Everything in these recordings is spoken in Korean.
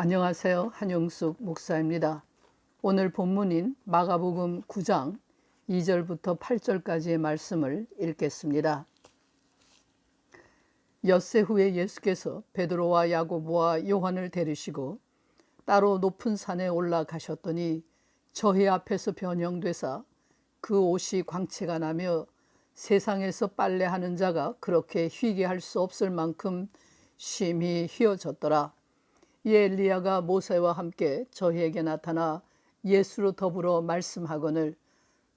안녕하세요. 한영숙 목사입니다. 오늘 본문인 마가복음 9장 2절부터 8절까지의 말씀을 읽겠습니다. 엿새 후에 예수께서 베드로와 야고보와 요한을 데리시고 따로 높은 산에 올라가셨더니 저희 앞에서 변형되사 그 옷이 광채가 나며 세상에서 빨래하는 자가 그렇게 휘게 할 수 없을 만큼 심히 휘어졌더라. 이 엘리야가 모세와 함께 저희에게 나타나 예수로 더불어 말씀하거늘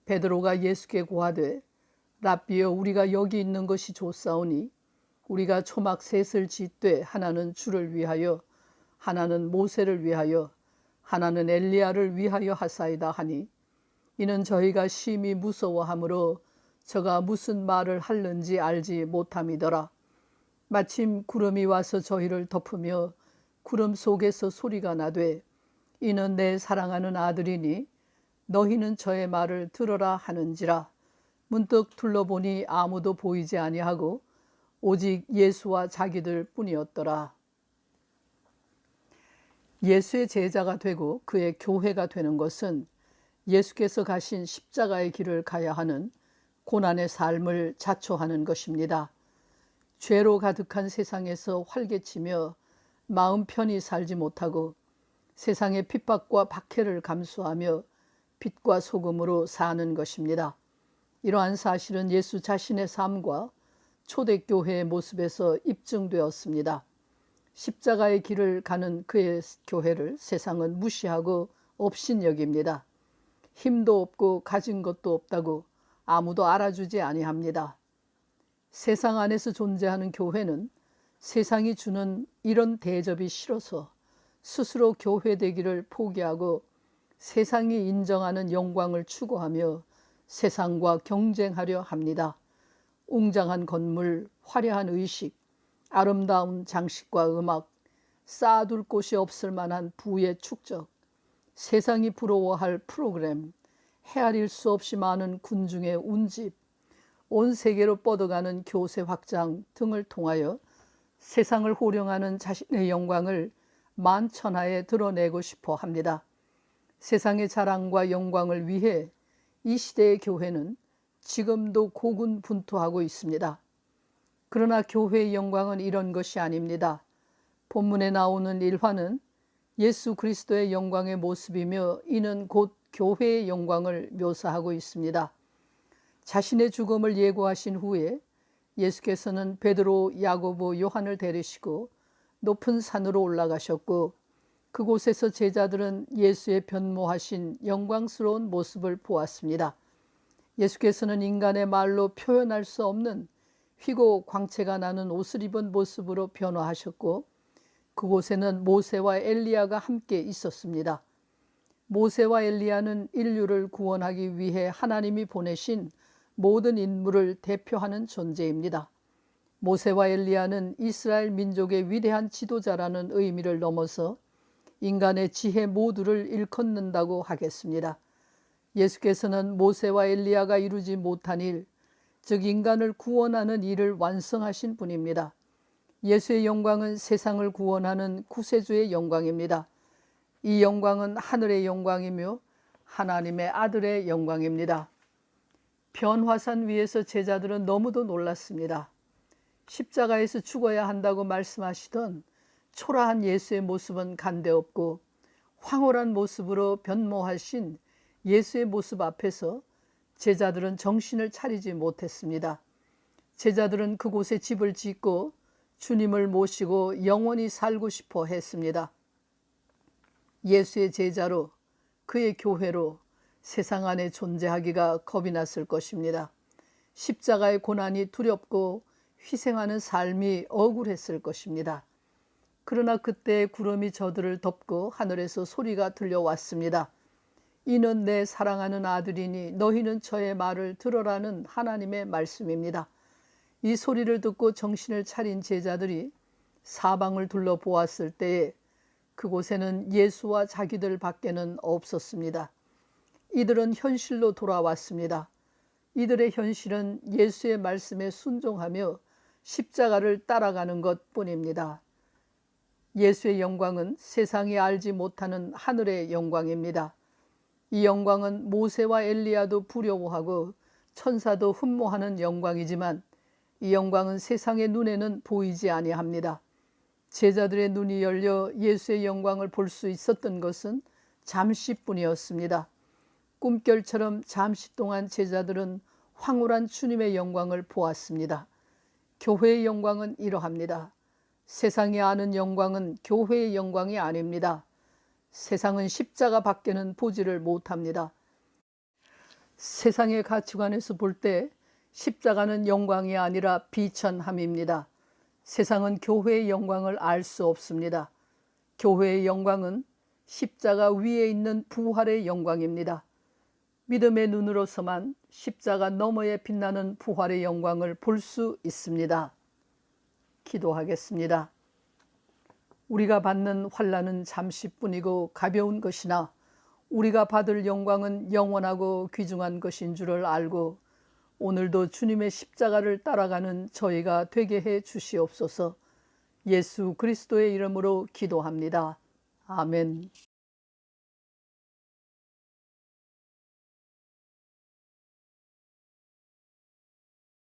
베드로가 예수께 고하되 랍비여 우리가 여기 있는 것이 좋사오니 우리가 초막 셋을 짓되 하나는 주를 위하여 하나는 모세를 위하여 하나는 엘리야를 위하여 하사이다 하니 이는 저희가 심히 무서워하므로 저가 무슨 말을 할는지 알지 못함이더라. 마침 구름이 와서 저희를 덮으며 구름 속에서 소리가 나되 이는 내 사랑하는 아들이니 너희는 저의 말을 들어라 하는지라. 문득 둘러보니 아무도 보이지 아니하고 오직 예수와 자기들 뿐이었더라. 예수의 제자가 되고 그의 교회가 되는 것은 예수께서 가신 십자가의 길을 가야 하는 고난의 삶을 자초하는 것입니다. 죄로 가득한 세상에서 활개치며 마음 편히 살지 못하고 세상의 핍박과 박해를 감수하며 빛과 소금으로 사는 것입니다. 이러한 사실은 예수 자신의 삶과 초대교회의 모습에서 입증되었습니다. 십자가의 길을 가는 그의 교회를 세상은 무시하고 업신여깁니다. 힘도 없고 가진 것도 없다고 아무도 알아주지 아니합니다. 세상 안에서 존재하는 교회는 세상이 주는 이런 대접이 싫어서 스스로 교회 되기를 포기하고 세상이 인정하는 영광을 추구하며 세상과 경쟁하려 합니다. 웅장한 건물, 화려한 의식, 아름다운 장식과 음악, 쌓아둘 곳이 없을 만한 부의 축적, 세상이 부러워할 프로그램, 헤아릴 수 없이 많은 군중의 운집, 온 세계로 뻗어가는 교세 확장 등을 통하여 세상을 호령하는 자신의 영광을 만천하에 드러내고 싶어 합니다. 세상의 자랑과 영광을 위해 이 시대의 교회는 지금도 고군분투하고 있습니다. 그러나 교회의 영광은 이런 것이 아닙니다. 본문에 나오는 일화는 예수 그리스도의 영광의 모습이며 이는 곧 교회의 영광을 묘사하고 있습니다. 자신의 죽음을 예고하신 후에 예수께서는 베드로, 야고보, 요한을 데리시고 높은 산으로 올라가셨고 그곳에서 제자들은 예수의 변모하신 영광스러운 모습을 보았습니다. 예수께서는 인간의 말로 표현할 수 없는 휘고 광채가 나는 옷을 입은 모습으로 변화하셨고 그곳에는 모세와 엘리야가 함께 있었습니다. 모세와 엘리야는 인류를 구원하기 위해 하나님이 보내신 모든 인물을 대표하는 존재입니다. 모세와 엘리야는 이스라엘 민족의 위대한 지도자라는 의미를 넘어서 인간의 지혜 모두를 일컫는다고 하겠습니다. 예수께서는 모세와 엘리야가 이루지 못한 일, 즉 인간을 구원하는 일을 완성하신 분입니다. 예수의 영광은 세상을 구원하는 구세주의 영광입니다. 이 영광은 하늘의 영광이며 하나님의 아들의 영광입니다. 변화산 위에서 제자들은 너무도 놀랐습니다. 십자가에서 죽어야 한다고 말씀하시던 초라한 예수의 모습은 간데없고 황홀한 모습으로 변모하신 예수의 모습 앞에서 제자들은 정신을 차리지 못했습니다. 제자들은 그곳에 집을 짓고 주님을 모시고 영원히 살고 싶어 했습니다. 예수의 제자로 그의 교회로 세상 안에 존재하기가 겁이 났을 것입니다. 십자가의 고난이 두렵고 희생하는 삶이 억울했을 것입니다. 그러나 그때 구름이 저들을 덮고 하늘에서 소리가 들려왔습니다. 이는 내 사랑하는 아들이니 너희는 저의 말을 들으라는 하나님의 말씀입니다. 이 소리를 듣고 정신을 차린 제자들이 사방을 둘러보았을 때에 그곳에는 예수와 자기들 밖에는 없었습니다. 이들은 현실로 돌아왔습니다. 이들의 현실은 예수의 말씀에 순종하며 십자가를 따라가는 것뿐입니다. 예수의 영광은 세상이 알지 못하는 하늘의 영광입니다. 이 영광은 모세와 엘리야도 부러워하고 천사도 흠모하는 영광이지만 이 영광은 세상의 눈에는 보이지 아니합니다. 제자들의 눈이 열려 예수의 영광을 볼 수 있었던 것은 잠시뿐이었습니다. 꿈결처럼 잠시 동안 제자들은 황홀한 주님의 영광을 보았습니다. 교회의 영광은 이러합니다. 세상이 아는 영광은 교회의 영광이 아닙니다. 세상은 십자가 밖에는 보지를 못합니다. 세상의 가치관에서 볼 때 십자가는 영광이 아니라 비천함입니다. 세상은 교회의 영광을 알 수 없습니다. 교회의 영광은 십자가 위에 있는 부활의 영광입니다. 믿음의 눈으로서만 십자가 너머에 빛나는 부활의 영광을 볼 수 있습니다. 기도하겠습니다. 우리가 받는 환난은 잠시뿐이고 가벼운 것이나 우리가 받을 영광은 영원하고 귀중한 것인 줄을 알고 오늘도 주님의 십자가를 따라가는 저희가 되게 해 주시옵소서. 예수 그리스도의 이름으로 기도합니다. 아멘.